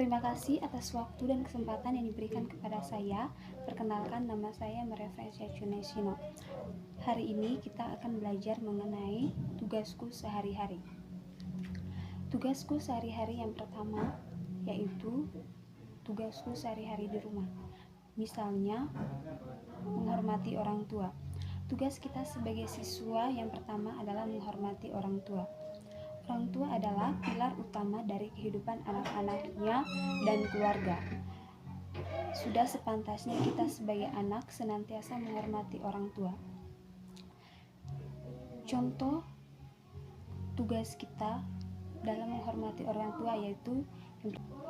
Terima kasih atas waktu dan kesempatan yang diberikan kepada saya. Perkenalkan, nama saya Maria Francia Cunesino. Hari ini kita akan belajar mengenai tugasku sehari-hari. Tugasku sehari-hari yang pertama yaitu tugasku sehari-hari di rumah. Misalnya, menghormati orang tua. Tugas kita sebagai siswa yang pertama adalah menghormati orang tua. Orang tua adalah pilar utama dari kehidupan anak-anaknya dan keluarga. Sudah sepantasnya kita sebagai anak senantiasa menghormati orang tua. Contoh tugas kita dalam menghormati orang tua yaitu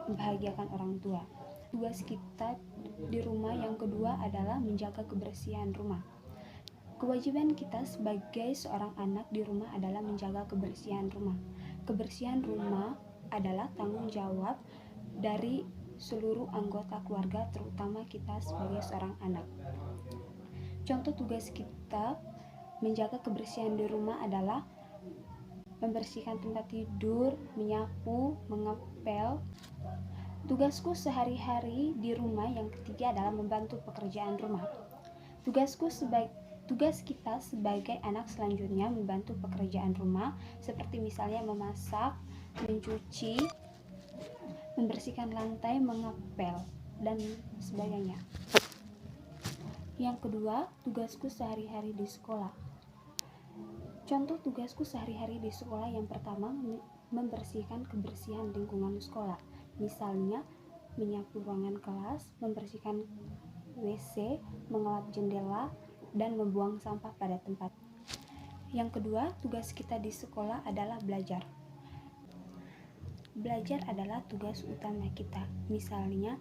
membahagiakan orang tua. Tugas kita di rumah yang kedua adalah menjaga kebersihan rumah. Kewajiban kita sebagai seorang anak di rumah adalah menjaga kebersihan rumah. Kebersihan rumah adalah tanggung jawab dari seluruh anggota keluarga, terutama kita sebagai seorang anak. Contoh tugas kita menjaga kebersihan di rumah adalah membersihkan tempat tidur, menyapu, mengepel. Tugasku sehari-hari di rumah yang ketiga adalah membantu pekerjaan rumah. Tugas kita sebagai anak selanjutnya membantu pekerjaan rumah seperti misalnya memasak, mencuci, membersihkan lantai, mengepel, dan sebagainya. Yang kedua, tugasku sehari-hari di sekolah. Contoh tugasku sehari-hari di sekolah yang pertama membersihkan kebersihan lingkungan sekolah. Misalnya menyapu ruangan kelas, membersihkan WC, mengelap jendela, dan membuang sampah pada tempat. Yang kedua, tugas kita di sekolah adalah belajar. Belajar adalah tugas utama kita. Misalnya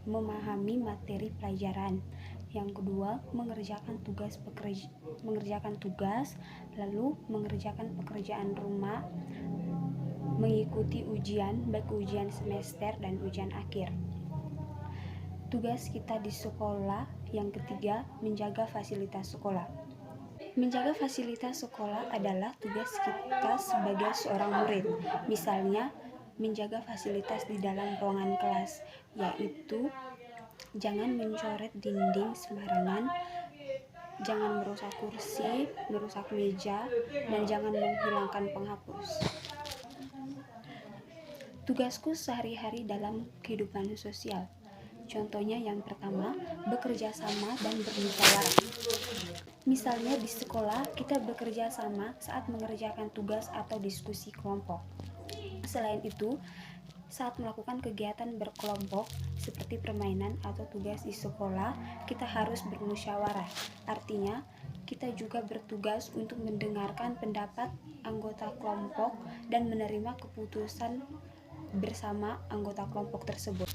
memahami materi pelajaran. Yang kedua, mengerjakan tugas, lalu mengerjakan pekerjaan rumah, mengikuti ujian, baik ujian semester dan ujian akhir. Tugas kita di sekolah yang ketiga, menjaga fasilitas sekolah. Menjaga fasilitas sekolah adalah tugas kita sebagai seorang murid. Misalnya, menjaga fasilitas di dalam ruangan kelas, yaitu jangan mencoret dinding sembarangan, jangan merusak kursi, merusak meja, dan jangan menghilangkan penghapus. Tugasku sehari-hari dalam kehidupan sosial. Contohnya yang pertama, bekerja sama dan bermusyawarah. Misalnya di sekolah kita bekerja sama saat mengerjakan tugas atau diskusi kelompok. Selain itu, saat melakukan kegiatan berkelompok seperti permainan atau tugas di sekolah, kita harus bermusyawarah. Artinya, kita juga bertugas untuk mendengarkan pendapat anggota kelompok dan menerima keputusan bersama anggota kelompok tersebut.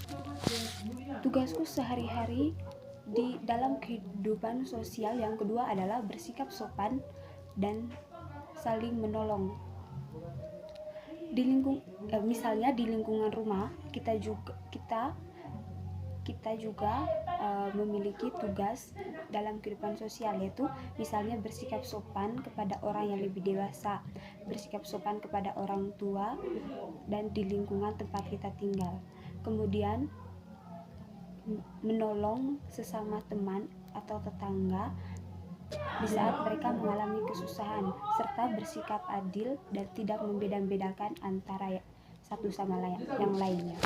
Tugasku sehari-hari di dalam kehidupan sosial yang kedua adalah bersikap sopan dan saling menolong. Misalnya di lingkungan rumah kita juga memiliki tugas dalam kehidupan sosial, yaitu misalnya bersikap sopan kepada orang yang lebih dewasa, bersikap sopan kepada orang tua dan di lingkungan tempat kita tinggal. Kemudian menolong sesama teman atau tetangga di saat mereka mengalami kesusahan, serta bersikap adil dan tidak membeda-bedakan antara satu sama yang lainnya.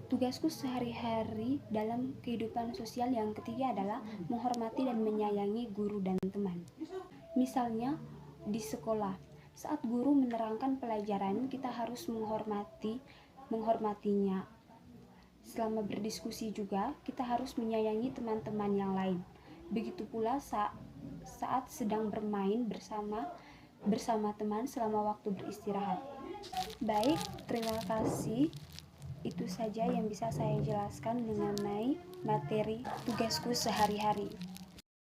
Tugasku sehari-hari dalam kehidupan sosial yang ketiga adalah menghormati dan menyayangi guru dan teman. Misalnya di sekolah, saat guru menerangkan pelajaran, kita harus menghormatinya. Selama berdiskusi juga, kita harus menyayangi teman-teman yang lain. Begitu pula saat sedang bermain bersama teman selama waktu beristirahat. Baik, terima kasih. Itu saja yang bisa saya jelaskan mengenai materi tugasku sehari-hari.